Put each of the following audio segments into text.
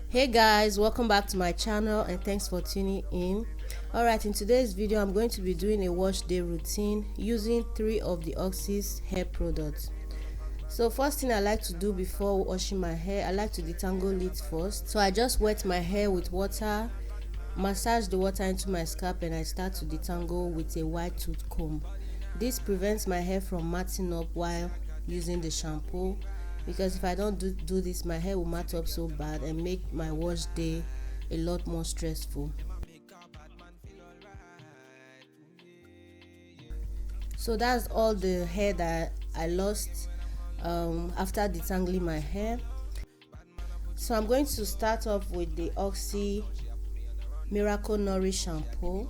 Hey guys, welcome back to my channel and thanks for tuning in. Alright, in today's video I'm going to be doing a wash day routine using 3 of the AUSSIE hair products. So first thing I like to do before washing my hair, I like to detangle it first. So I just wet my hair with water, massage the water into my scalp, and I start to detangle with a wide tooth comb. This prevents my hair from matting up while using the shampoo, because if I don't do this, my hair will mat up so bad and make my wash day a lot more stressful. So that's all the hair that I lost after detangling my hair. So I'm going to start off with the AUSSIE Miracle Nourish shampoo.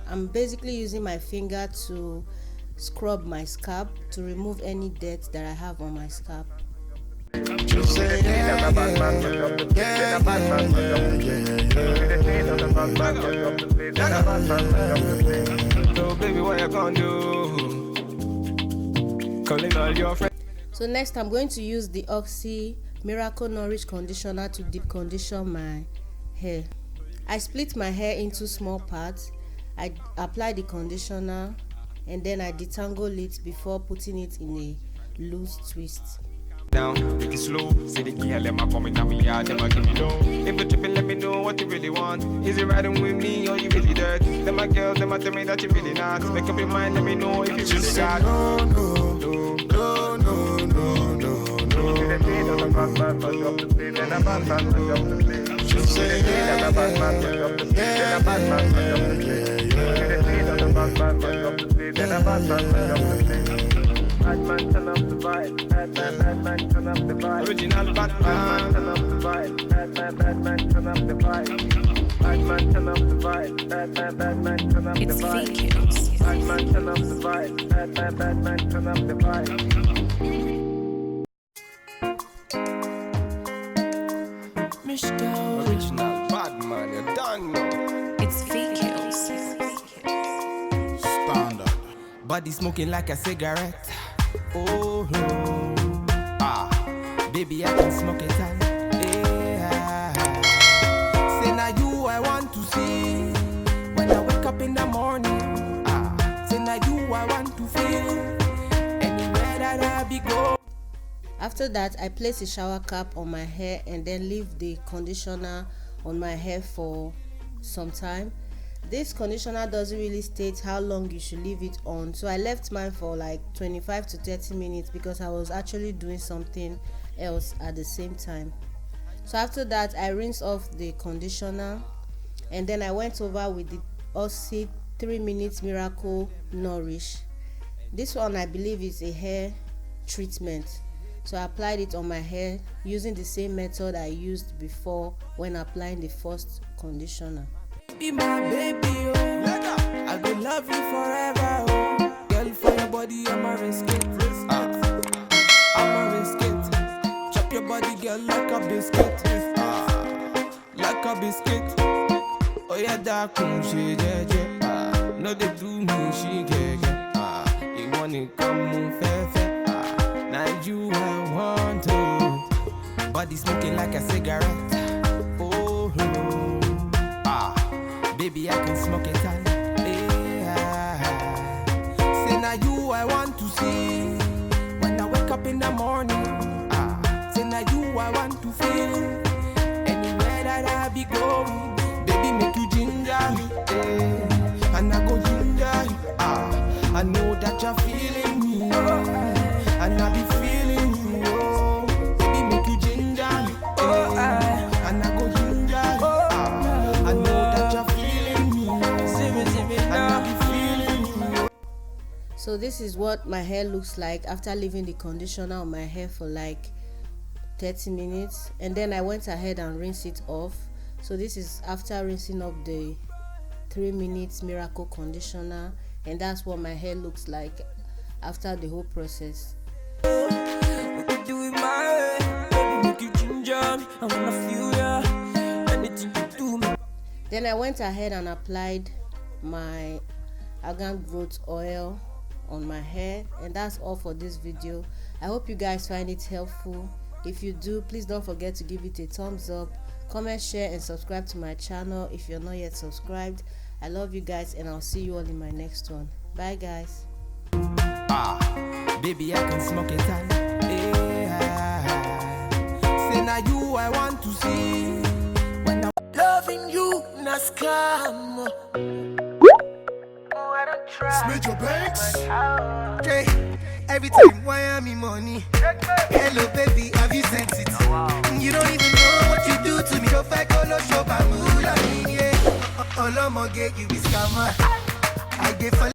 I'm basically using my finger to scrub my scalp to remove any dirt that I have on my scalp. So next I'm going to use the AUSSIE Miracle Nourish conditioner to deep condition my hair. I split my hair into small parts. I apply the conditioner and then I detangle it before putting it in a loose twist. Now, take it slow. Say the girl, let me come in me yard, them a give me low. If you tripping, let me know what you really want. Is it riding with me or you really dirt? Them my girls, them a tell me that you really not. Make up your mind, let me know if you really got. No, no, no, no, no, no, no, no. Batman, turn up the vibe. Batman, turn up the vibe. Original Batman, turn up the vibe. Batman, turn up the vibe. Batman, turn up the vibe. Batman, turn up the vibe. Batman, turn up the vibe. Batman, turn up the vibe. original Batman, you done know. It's fake kills. Standard. Body smoking like a cigarette. Oh no. Baby, I can smoke it all. Yeah. Say now you I want to see when I wake up in the morning. Say now you I want to feel anywhere that I be go. After that, I place a shower cap on my hair and then leave the conditioner on my hair for some time. This conditioner doesn't really state how long you should leave it on, so I left mine for like 25 to 30 minutes because I was actually doing something else at the same time. So after that, I rinsed off the conditioner and then I went over with the AUSSIE 3 minutes Miracle Nourish. This one I believe is a hair treatment, so I applied it on my hair using the same method I used before when applying the first conditioner. Be my baby, oh. I will love you forever, oh. Girl, for your body, I'm a risk it. I'm a risk it. Chop your body, girl, like a biscuit. Like a biscuit. Oh yeah, that come she jeje. No they do me, she get. You wanna come move fair. Now you I want to. Body smoking like a cigarette. Oh no. Baby, I can smoke it all. Yeah. Say now you I want to see when I wake up in the morning. Say now you I want to feel anywhere that I be going. Baby, make you ginger me, and I go ginger you. I know that you're feeling me, and I be feeling you. Baby, make you ginger me, and I go ginger you. I know that you're feeling me, and I be feeling you. So this is what my hair looks like after leaving the conditioner on my hair for like 30 minutes, and then I went ahead and rinsed it off. So this is after rinsing up the 3 minutes Miracle conditioner, and that's what my hair looks like after the whole process. Then I went ahead and applied my argan growth oil on my hair. And that's all for this video. I hope you guys find it helpful. If you do, please don't forget to give it a thumbs up, comment, share, and subscribe to my channel if you're not yet subscribed. I love you guys, and I'll see you all in my next one. Bye guys. Baby, I can smoke it all. Say now you I want to see. When I'm loving you, na scam. Smith your banks. Okay. Every time, why am I money? Hello, baby, have you sent it? You don't even know what you do to me. Your fake all show, but you be scammer. I give for